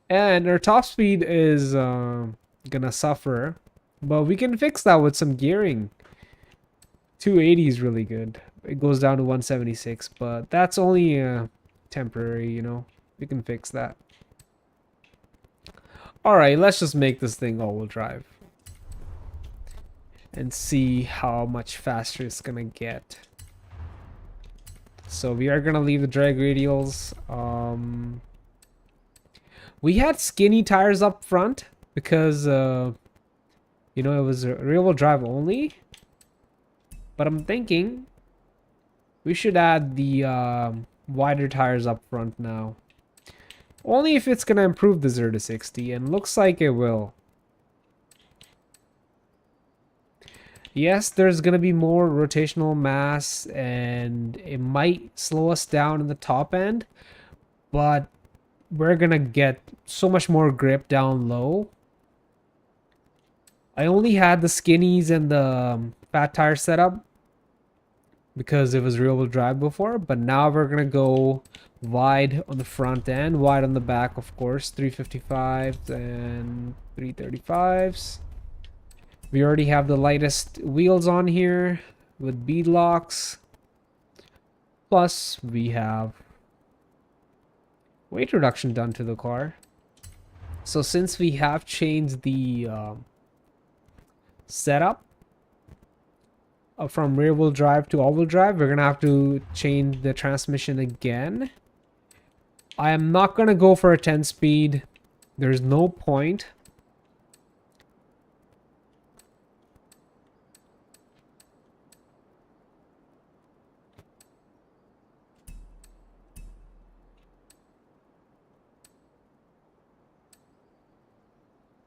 And our top speed is gonna suffer. But we can fix that with some gearing. 280 is really good. It goes down to 176, but that's only temporary, you know. We can fix that. Alright, let's just make this thing all-wheel drive. And see how much faster it's gonna get. So we are gonna leave the drag radials. We had skinny tires up front because, you know, it was a rear-wheel drive only. But I'm thinking we should add the wider tires up front now. Only if it's going to improve the 0 to 60, and looks like it will. Yes, there's going to be more rotational mass, and it might slow us down in the top end, but we're going to get so much more grip down low. I only had the skinnies and the fat tire setup because it was rear-wheel drive before, but now we're gonna go wide on the front end, wide on the back, of course. 355s and 335s. We already have the lightest wheels on here with bead locks. Plus, we have weight reduction done to the car. So since we have changed the setup from rear-wheel drive to all-wheel drive, we're gonna have to change the transmission again. I am not gonna go for a 10-speed. There's no point.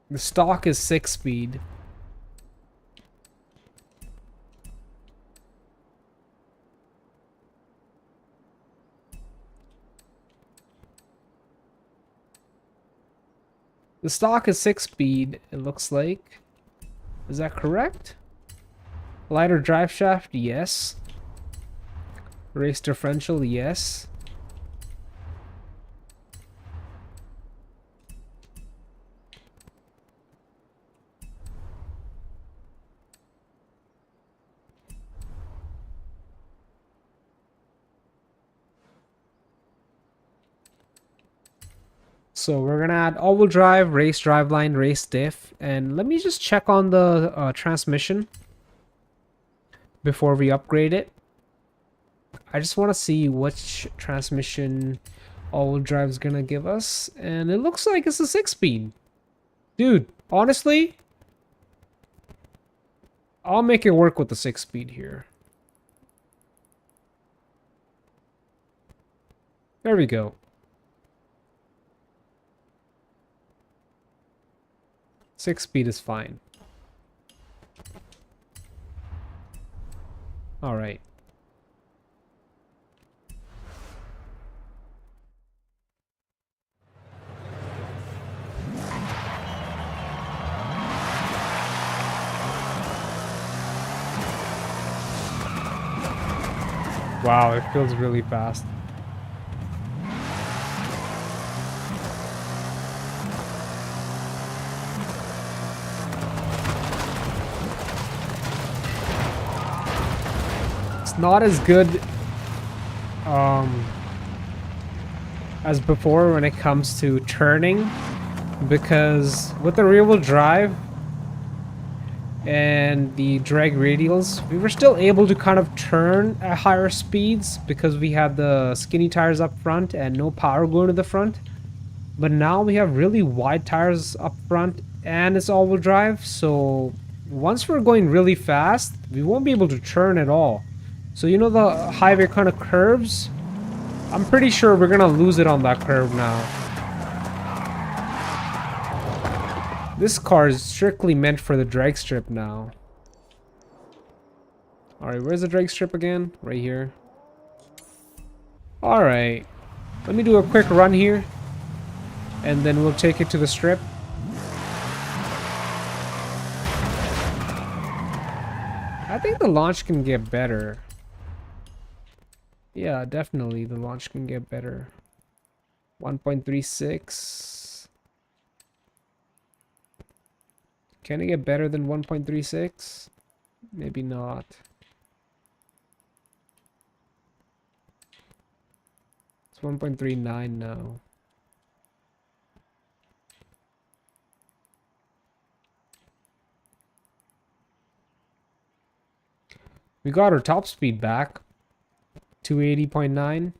The stock is 6-speed. The stock is 6-speed, it looks like. Is that correct? Lighter drive shaft, yes. Race differential, yes. So we're gonna add all-wheel drive, race driveline, race diff, and let me just check on the transmission before we upgrade it. I just want to see which transmission all-wheel drive is gonna give us, and it looks like it's a 6-speed. Dude, honestly, I'll make it work with the 6-speed here. There we go. Six-speed is fine. All right. Wow, it feels really fast. It's not as good as before when it comes to turning, because with the rear-wheel drive and the drag radials, we were still able to kind of turn at higher speeds because we had the skinny tires up front and no power going to the front. But now we have really wide tires up front and it's all-wheel drive, so once we're going really fast, we won't be able to turn at all. So you know the highway kind of curves? I'm pretty sure we're gonna lose it on that curve now. This car is strictly meant for the drag strip now. Alright, where's the drag strip again? Right here. Alright. Let me do a quick run here. And then we'll take it to the strip. I think the launch can get better. Yeah, definitely the launch can get better. 1.36. Can it get better than 1.36? Maybe not. It's 1.39 now. We got our top speed back. 280.9.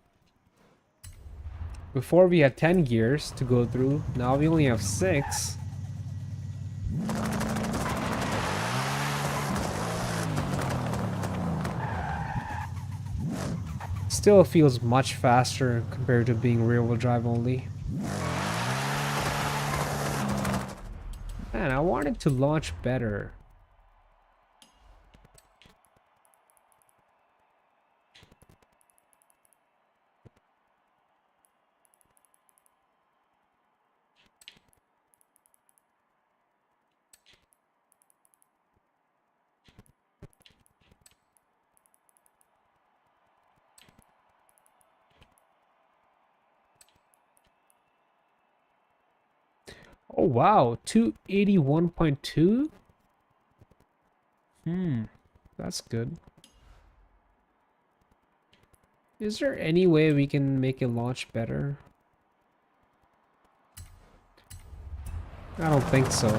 Before we had 10 gears to go through. Now we only have 6. Still feels much faster compared to being rear-wheel drive only. Man, I want it to launch better. Oh wow, 281.2? That's good. Is there any way we can make it launch better? I don't think so.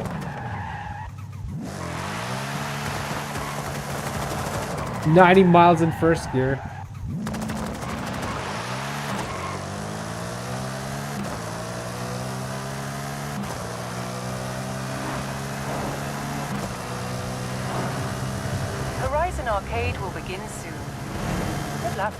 "90 miles in first gear." Arcade will begin soon. Good luck.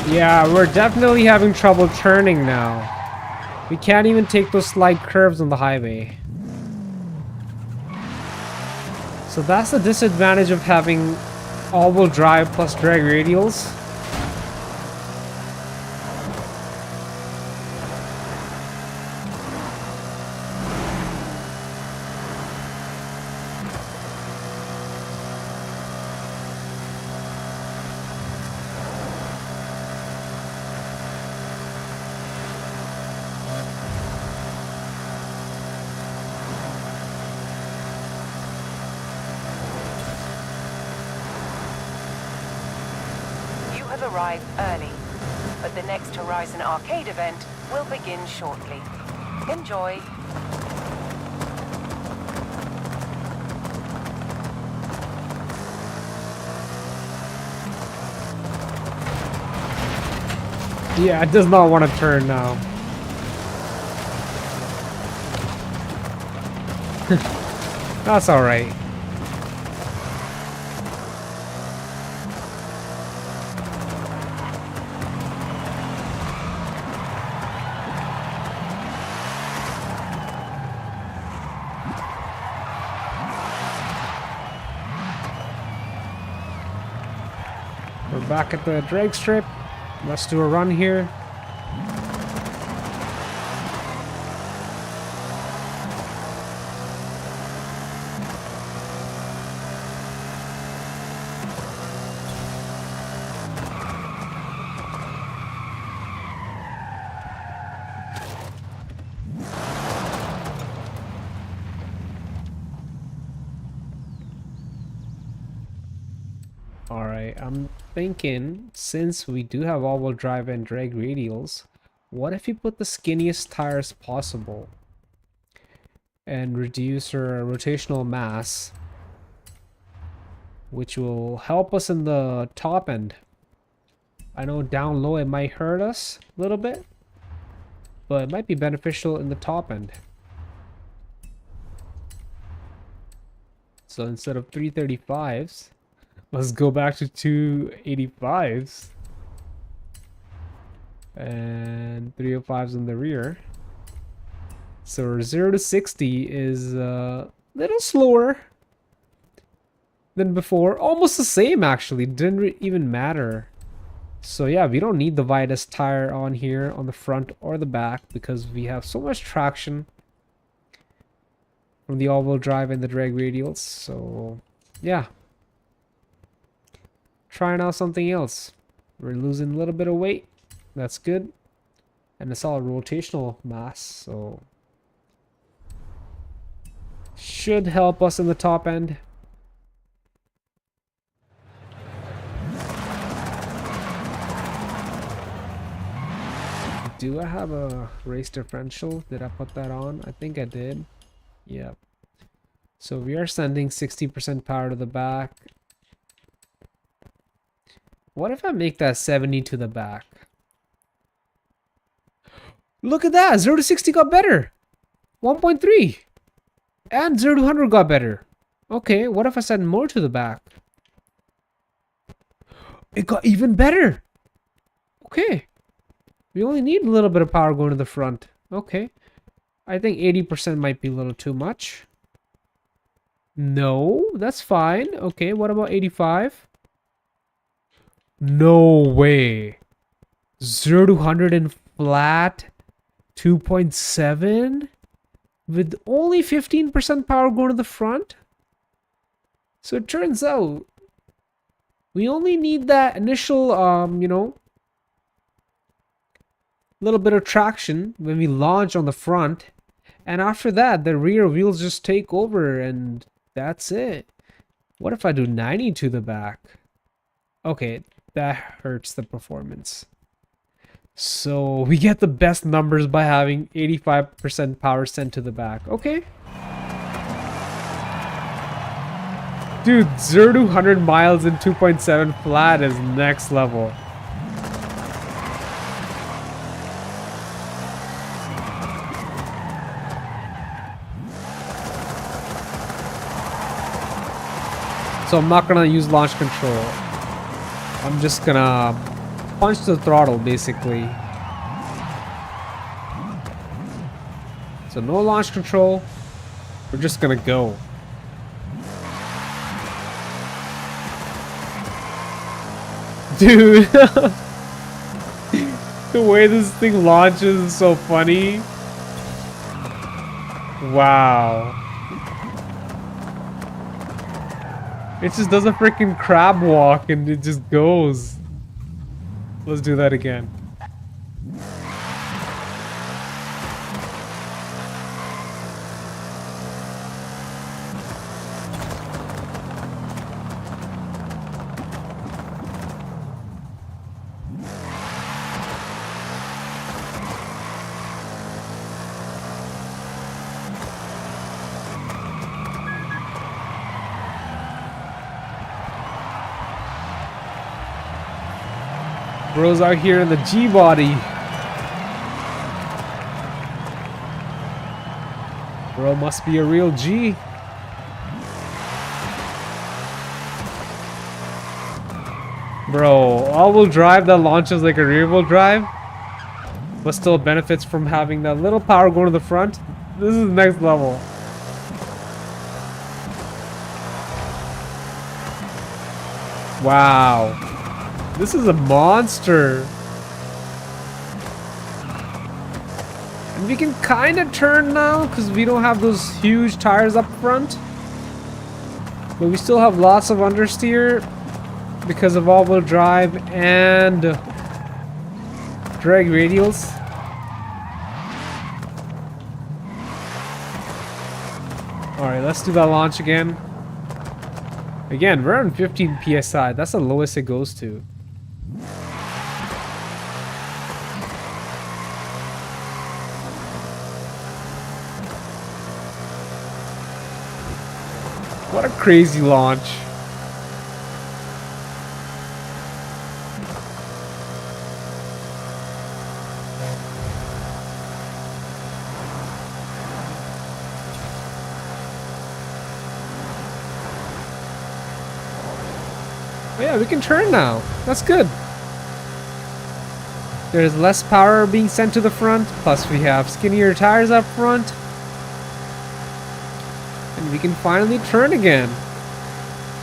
Yeah, we're definitely having trouble turning now. We can't even take those slight curves on the highway. So that's the disadvantage of having all-wheel drive plus drag radials. Arrived early, but the next Horizon Arcade event will begin shortly. Enjoy! Yeah, it does not want to turn now. That's alright. We're back at the drag strip. Let's do a run here. Alright, I'm thinking, since we do have all-wheel drive and drag radials, what if you put the skinniest tires possible and reduce our rotational mass, which will help us in the top end. I know down low it might hurt us a little bit, but it might be beneficial in the top end. So instead of 335s, let's go back to 285s and 305s in the rear. So our 0 to 60 is a little slower than before. Almost the same, actually. Didn't even matter. So yeah, we don't need the widest tire on here on the front or the back because we have so much traction from the all-wheel drive and the drag radials. So yeah, trying out something else. We're losing a little bit of weight. That's good. And it's all rotational mass, so should help us in the top end. Do I have a race differential? Did I put that on? I think I did. Yeah. So we are sending 60% power to the back. What if I make that 70 to the back? Look at that! 0 to 60 got better! 1.3! And 0 to 100 got better. Okay, what if I send more to the back? It got even better! Okay. We only need a little bit of power going to the front. Okay. I think 80% might be a little too much. No, that's fine. Okay, what about 85? No way. 0 to 100 in flat 2.7 with only 15% power going to the front. So it turns out we only need that initial, you know, little bit of traction when we launch on the front, and after that the rear wheels just take over and that's it. What if I do 90 to the back? Okay, that hurts the performance. So we get the best numbers by having 85% power sent to the back. Okay. Dude, 0 to 100 miles in 2.7 flat is next level. So I'm not gonna use launch control. I'm just gonna punch the throttle basically. So no launch control. We're just gonna go. Dude, the way this thing launches is so funny. Wow. It just does a freaking crab walk and it just goes. Let's do that again. Bro's out here in the G-body. Bro must be a real G. Bro, all-wheel drive that launches like a rear-wheel drive, but still benefits from having that little power going to the front. This is the next level. Wow. This is a monster. And we can kind of turn now because we don't have those huge tires up front. But we still have lots of understeer because of all-wheel drive and drag radials. Alright, let's do that launch again. Again, we're on 15 PSI. That's the lowest it goes to. What a crazy launch. Oh yeah, we can turn now. That's good. There's less power being sent to the front, plus we have skinnier tires up front. And we can finally turn again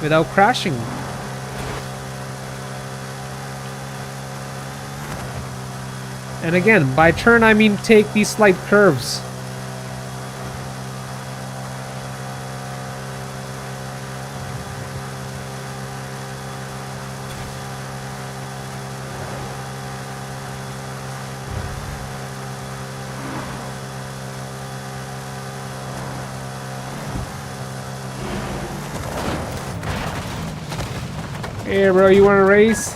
without crashing. And again, by turn I mean take these slight curves. Hey bro, you wanna race?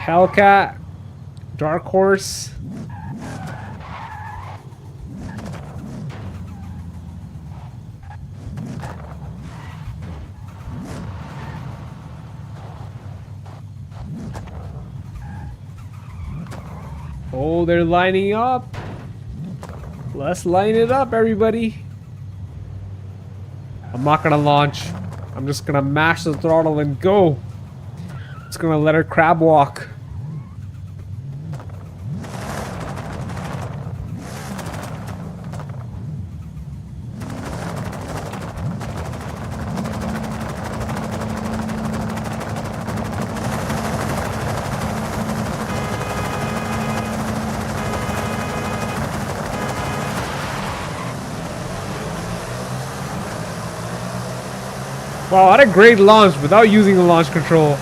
Hellcat, Dark Horse. Oh, they're lining up. Let's line it up, everybody. I'm not gonna launch. I'm just gonna mash the throttle and go. Just gonna let her crab walk. Wow, what a great launch without using the launch control.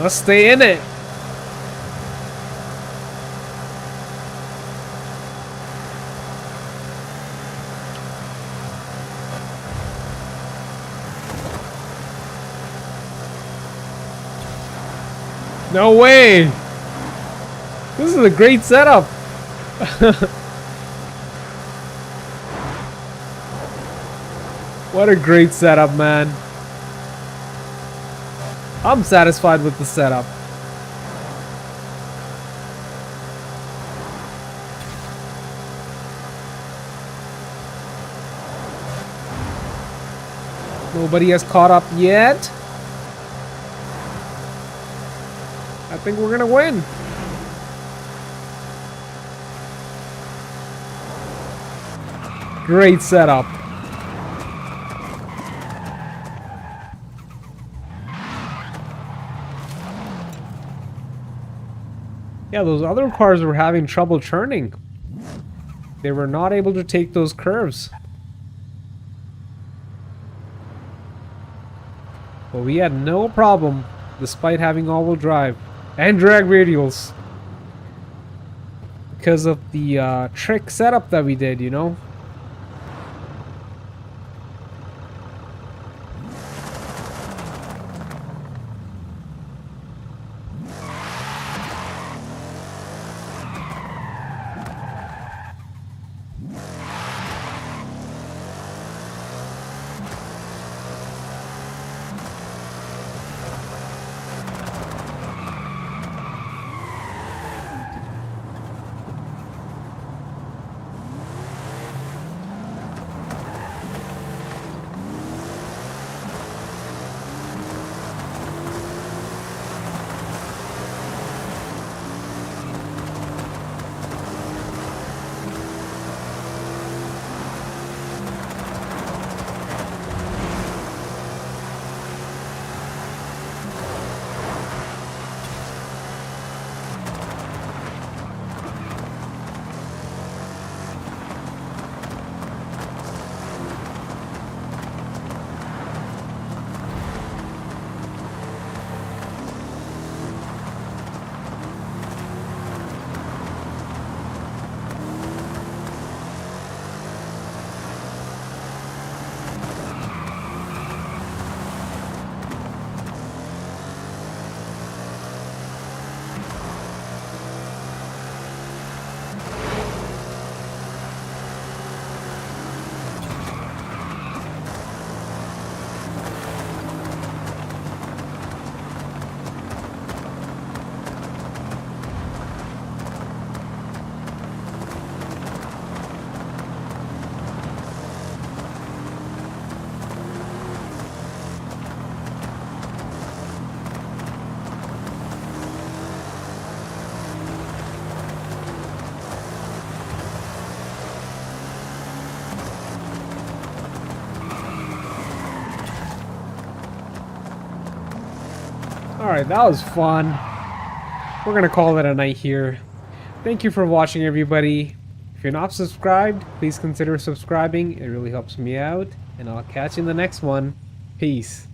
Let's stay in it. No way! This is a great setup! What a great setup, man. I'm satisfied with the setup. Nobody has caught up yet. I think we're gonna win. Great setup. Yeah, those other cars were having trouble turning. They were not able to take those curves. But we had no problem despite having all-wheel drive and drag radials. Because of the trick setup that we did, you know? Alright, that was fun. We're gonna call it a night here. Thank you for watching, everybody. If you're not subscribed, please consider subscribing. It really helps me out. And I'll catch you in the next one. Peace.